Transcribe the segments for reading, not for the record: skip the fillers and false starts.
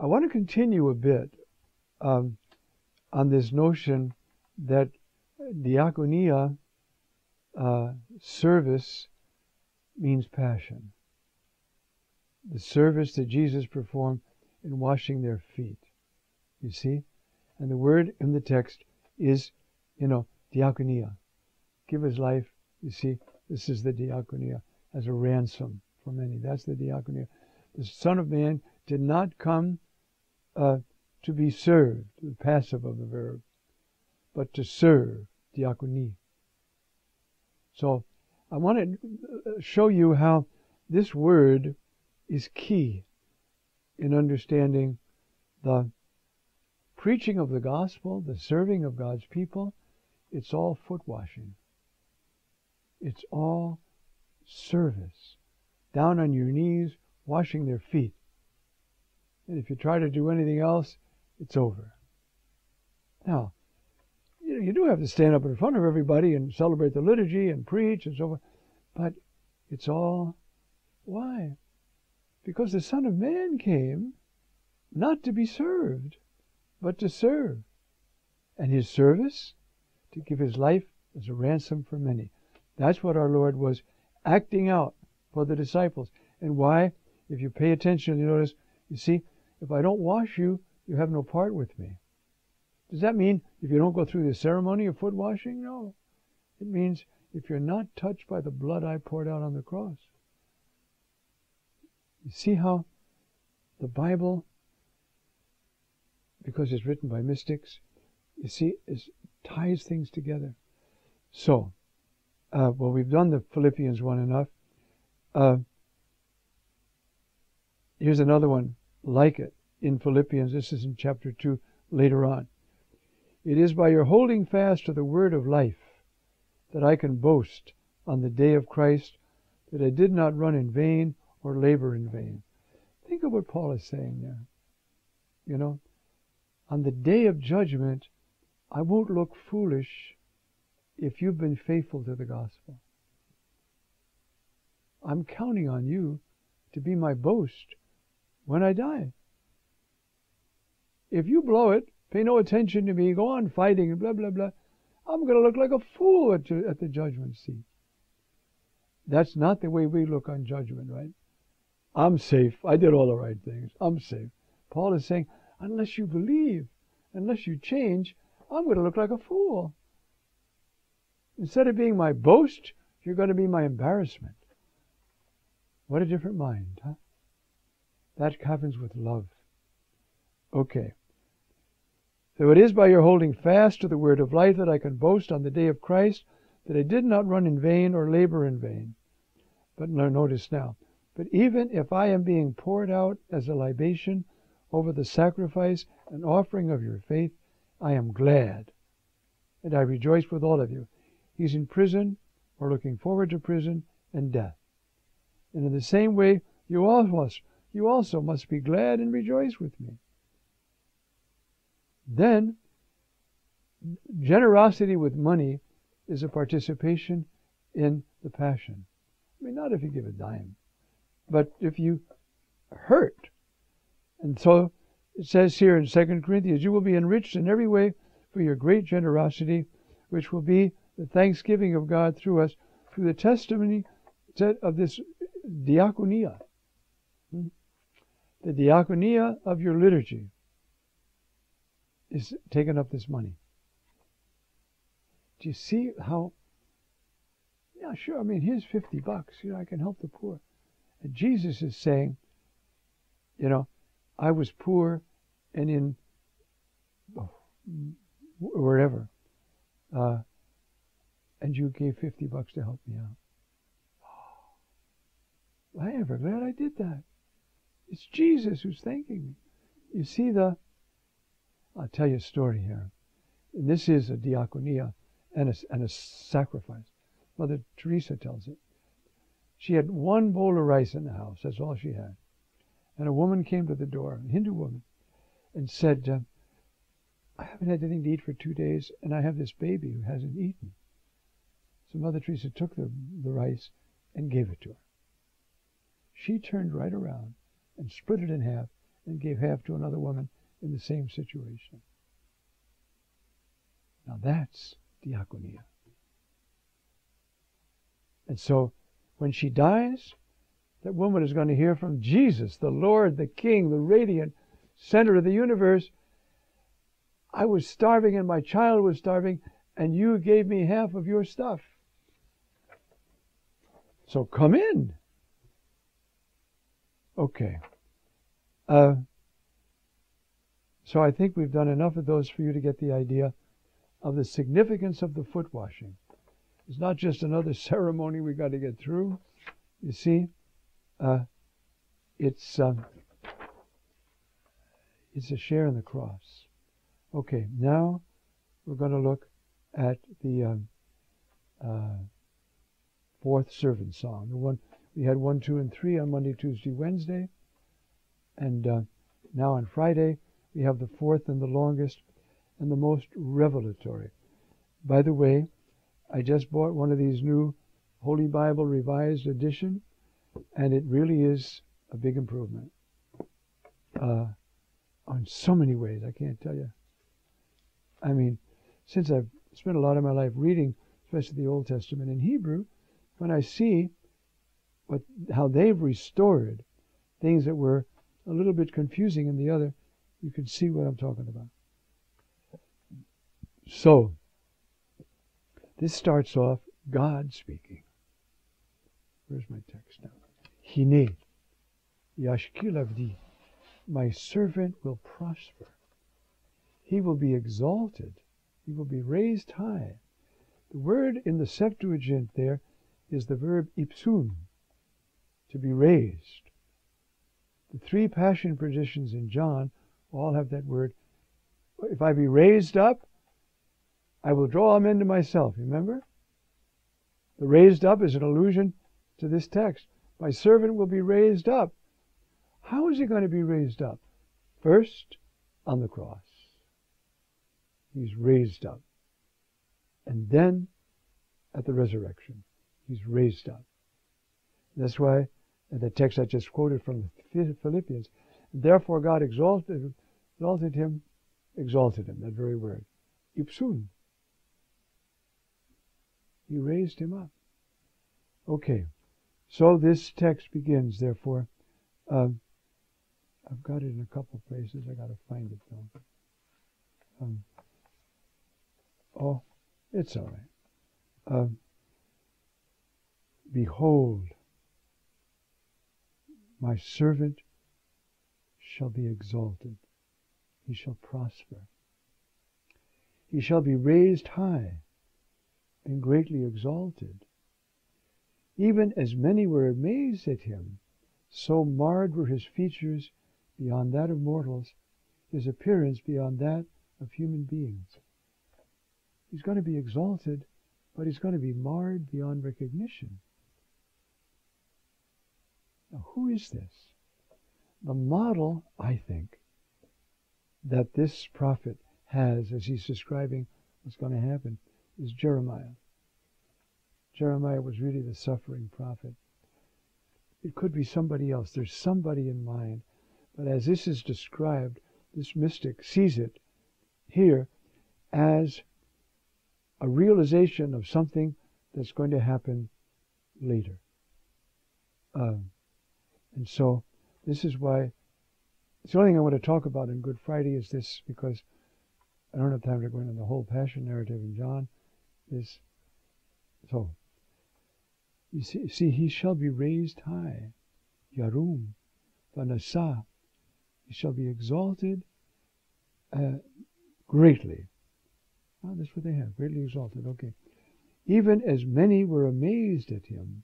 I want to continue a bit on this notion that diakonia, service, means passion. The service that Jesus performed in washing their feet. You see? And the word in the text is, diakonia. Give his life. You see, this is the diakonia, as a ransom for many. That's the diakonia. The Son of Man did not come to be served, the passive of the verb, but to serve, diakonia. So I want to show you how this word is key in understanding the preaching of the gospel, the serving of God's people. It's all foot washing. It's all service. Down on your knees, washing their feet. And if you try to do anything else, it's over. Now, you do have to stand up in front of everybody and celebrate the liturgy and preach and so forth. But it's all, why? Because the Son of Man came not to be served, but to serve. And his service, to give his life as a ransom for many. That's what our Lord was acting out for the disciples. And why? If you pay attention, you notice, you see, if I don't wash you, you have no part with me. Does that mean if you don't go through the ceremony of foot washing? No. It means if you're not touched by the blood I poured out on the cross. You see how the Bible, because it's written by mystics, you see, ties things together. So, we've done the Philippians one enough. Here's another one like it in Philippians. This is in chapter 2 later on. It is by your holding fast to the word of life that I can boast on the day of Christ that I did not run in vain or labor in vain. Think of what Paul is saying there. On the day of judgment, I won't look foolish if you've been faithful to the gospel. I'm counting on you to be my boast when I die. If you blow it, pay no attention to me, go on fighting and blah, blah, blah, I'm going to look like a fool at the judgment seat. That's not the way we look on judgment, right? I'm safe. I did all the right things. I'm safe. Paul is saying, unless you believe, unless you change, I'm going to look like a fool. Instead of being my boast, you're going to be my embarrassment. What a different mind, huh? That happens with love. Okay. So it is by your holding fast to the word of life that I can boast on the day of Christ that I did not run in vain or labor in vain. But notice now, but even if I am being poured out as a libation over the sacrifice and offering of your faith, I am glad, and I rejoice with all of you. He's in prison, or looking forward to prison and death. And in the same way, you also must be glad and rejoice with me. Then, generosity with money is a participation in the passion. I mean, not if you give a dime, but if you hurt. And so it says here in 2 Corinthians, you will be enriched in every way for your great generosity, which will be the thanksgiving of God through us, through the testimony of this diakonia. The diakonia of your liturgy is taking up this money. Do you see how? Yeah, sure. I mean, here's $50. I can help the poor. And Jesus is saying, I was poor and in wherever, and you gave $50 to help me out. Oh, I am ever glad I did that. It's Jesus who's thanking me. You see I'll tell you a story here. And this is a diakonia and a sacrifice. Mother Teresa tells it. She had one bowl of rice in the house. That's all she had. And a woman came to the door, a Hindu woman, and said, I haven't had anything to eat for 2 days, and I have this baby who hasn't eaten. So Mother Teresa took the rice and gave it to her. She turned right around and split it in half and gave half to another woman in the same situation. Now that's diakonia. And so when she dies, that woman is going to hear from Jesus, the Lord, the King, the radiant center of the universe. I was starving and my child was starving, and you gave me half of your stuff. So come in. Okay. So I think we've done enough of those for you to get the idea of the significance of the foot washing. It's not just another ceremony we got to get through. You see, it's a share in the cross. Okay, now we're going to look at the fourth servant song. The one we had 1, 2, and 3 on Monday, Tuesday, Wednesday, and now on Friday we have the fourth and the longest and the most revelatory. By the way, I just bought one of these new Holy Bible Revised Edition, and it really is a big improvement on so many ways. I can't tell you. I mean, since I've spent a lot of my life reading, especially the Old Testament in Hebrew, when I see how they've restored things that were a little bit confusing in the other, you can see what I'm talking about. So, this starts off God speaking. Where's my text now? Hine, Yashkil Avdi, my servant will prosper. He will be exalted. He will be raised high. The word in the Septuagint there is the verb ipsun, to be raised. The 3 Passion traditions in John all have that word. If I be raised up, I will draw all men to myself. Remember? The raised up is an allusion to this text. My servant will be raised up. How is he going to be raised up? First, on the cross. He's raised up. And then, at the resurrection, he's raised up. That's why the text I just quoted from Philippians, therefore God exalted him, that very word. Ipsun. He raised him up. Okay, so this text begins, therefore. I've got it in a couple places. I got to find it, though. Oh, it's all right. Behold, my servant shall be exalted. He shall prosper. He shall be raised high and greatly exalted. Even as many were amazed at him, so marred were his features beyond that of mortals, his appearance beyond that of human beings. He's going to be exalted, but he's going to be marred beyond recognition. Now, who is this? The model, I think, that this prophet has as he's describing what's going to happen is Jeremiah. Jeremiah was really the suffering prophet. It could be somebody else. There's somebody in mind. But as this is described, this mystic sees it here as a realization of something that's going to happen later. And so this is why, it's the only thing I want to talk about in Good Friday is this, because I don't have time to go into the whole Passion narrative in John. So, you see, he shall be raised high, Yarum, Vanasa. He shall be exalted greatly. Oh, that's what they have, greatly exalted, okay. Even as many were amazed at him,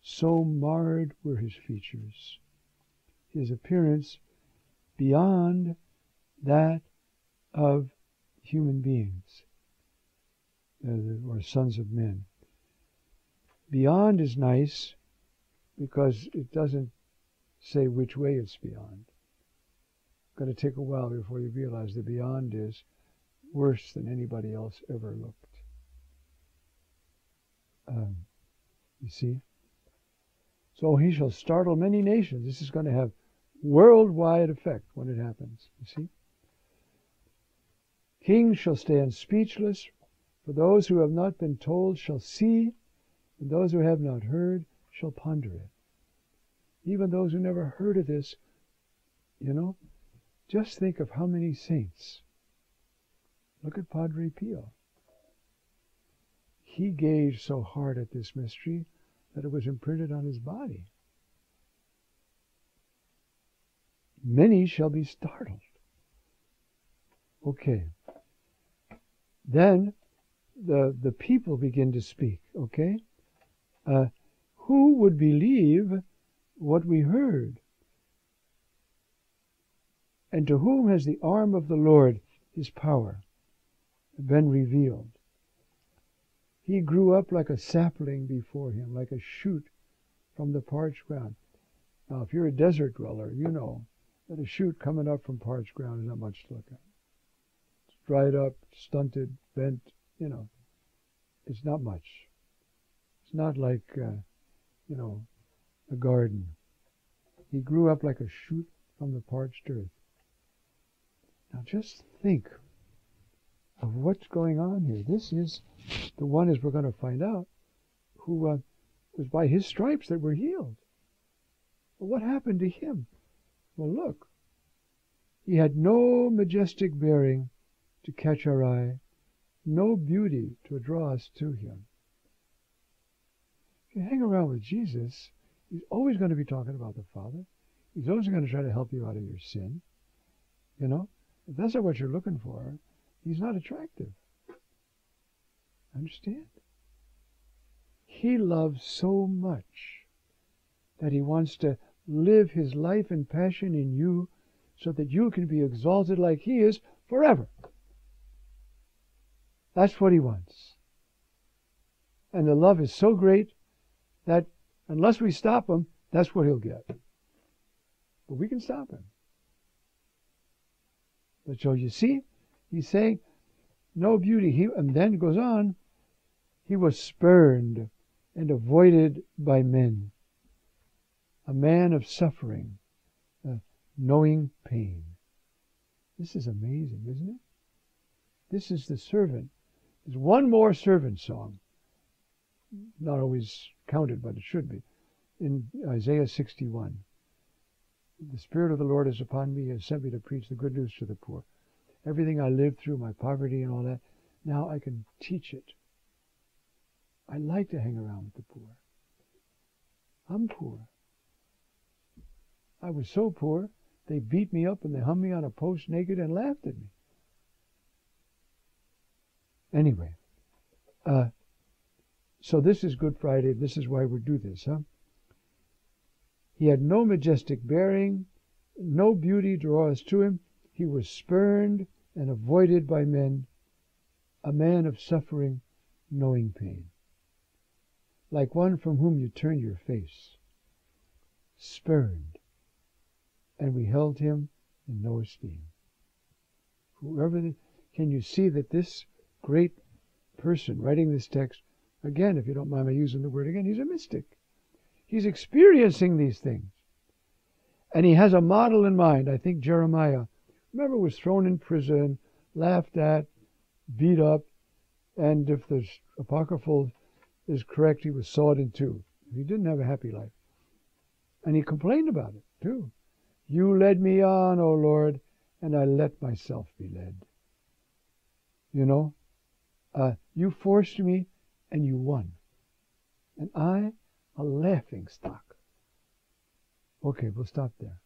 so marred were his features, his appearance beyond that of human beings, or sons of men. Beyond is nice because it doesn't say which way it's beyond. It's going to take a while before you realize the beyond is worse than anybody else ever looked. You see? So he shall startle many nations. This is going to have worldwide effect when it happens, you see. Kings shall stand speechless, for those who have not been told shall see, and those who have not heard shall ponder it. Even those who never heard of this, just think of how many saints. Look at Padre Pio. He gazed so hard at this mystery that it was imprinted on his body. Many shall be startled. Okay. Then the people begin to speak, okay? Who would believe what we heard? And to whom has the arm of the Lord, his power, been revealed? He grew up like a sapling before him, like a shoot from the parched ground. Now, if you're a desert dweller, you know that a shoot coming up from parched ground is not much to look at. It's dried up, stunted, bent, it's not much. It's not like, a garden. He grew up like a shoot from the parched earth. Now just think of what's going on here. This is the one, as we're going to find out, who was by his stripes that we're healed. Well, what happened to him? Well, look. He had no majestic bearing to catch our eye, no beauty to draw us to him. If you hang around with Jesus, he's always going to be talking about the Father. He's always going to try to help you out of your sin. If that's not what you're looking for, he's not attractive. Understand? He loves so much that he wants to live his life and passion in you so that you can be exalted like he is forever. That's what he wants. And the love is so great that unless we stop him, that's what he'll get. But we can stop him. But so you see, he's saying, no beauty. And then it goes on, he was spurned and avoided by men. A man of suffering, knowing pain. This is amazing, isn't it? This is the servant. There's one more servant song. Not always counted, but it should be. In Isaiah 61. The Spirit of the Lord is upon me. He has sent me to preach the good news to the poor. Everything I lived through, my poverty and all that, now I can teach it. I like to hang around with the poor. I'm poor. I was so poor, they beat me up and they hung me on a post naked and laughed at me. Anyway, so this is Good Friday. This is why we do this, huh? He had no majestic bearing, no beauty to draw us to him. He was spurned and avoided by men, a man of suffering, knowing pain. Like one from whom you turn your face, spurned, and we held him in no esteem. Can you see that this great person writing this text, again, if you don't mind me using the word again, he's a mystic. He's experiencing these things. And he has a model in mind. I think Jeremiah, remember, was thrown in prison, laughed at, beat up, and if the apocryphal is correct, he was sawed in two. He didn't have a happy life. And he complained about it, too. You led me on, O Lord, and I let myself be led. You forced me, and you won. And I, a laughing stock. Okay, we'll stop there.